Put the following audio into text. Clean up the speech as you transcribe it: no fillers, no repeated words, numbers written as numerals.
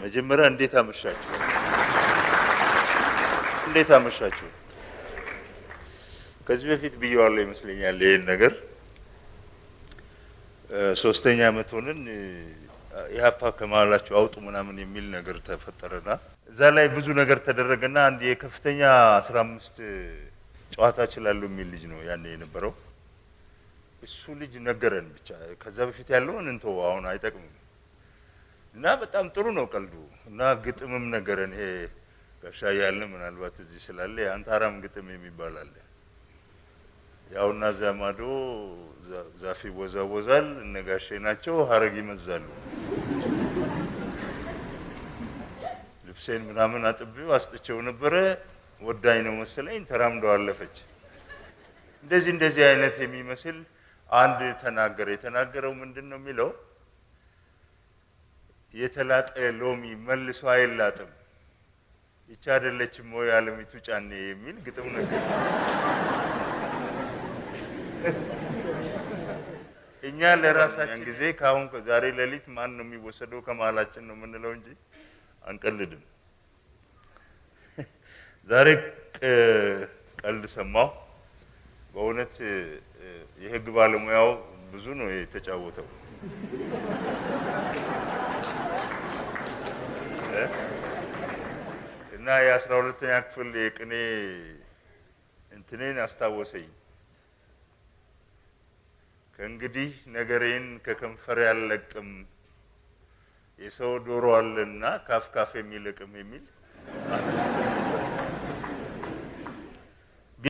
መጀመሪያ እንዴት አመሻችሁ? እንዴት አመሻችሁ? ከዚህ በፊት ብየዋለሁ ይመስለኛል ይሄን ነገር ሶስተኛ አመት ሆነን ኢህአፓ ከመሀላችሁ አውጡ ምናምን የሚል ነገር ተፈጠረና እዛ ላይ ብዙ ነገር ተደረገና አንድ የከፍተኛ 15 ጨዋታ ይችላል የሚል ልጅ ነው ያኔ የነበረው እሱ ልጅ ነገረን ብቻ ከዛ በፊት ያለውን እንተው አሁን አይጠቅምም እና በጣም ጥሩ ነው ቀልዱ እና ግጥምም ነገረን ይሄ ጋሻ ያለ ምናልባት እዚህ ስላለ አንታራም ግጥም የሚባል አለ ያውና ዘማዶ ዛፊ ወዛወዛል እነጋሼ ናቸው ሀረግ ይመዛሉ ልብሴን ምናምን አጥብው አስጥቸው ነበር ወዳኝ ነው መሰለኝ ተራምደው አለፈች እንደዚህ አይነት የሚመስል አንድ የተናገረው ምንድነው የሚለው የተላጠ ሎሚ መልሶ አይላጥም ይቻ አይደለችም ወይ ዓለሚቱ ጫኔ የሚል ግጥም ነገር እኛ ለራሳችን ጊዜ ካሁን ዛሬ ሌሊት ማን ነው የሚወሰደው ከመሃላችን ነው የምንለው እንጂ አንቀልድም ዛሬ ቀልድ ሰማው በእውነት የህግ ባለሙያው ብዙ ነው የተጫወተው እና የ12ኛ ክፍል የቅኔ እንትኔን አስታወሰኝ ከእንግዲህ ነገሬን ከከንፈር ያለቅም የሰው ዶሮ አለና ካፍ የሚልቅም የሚል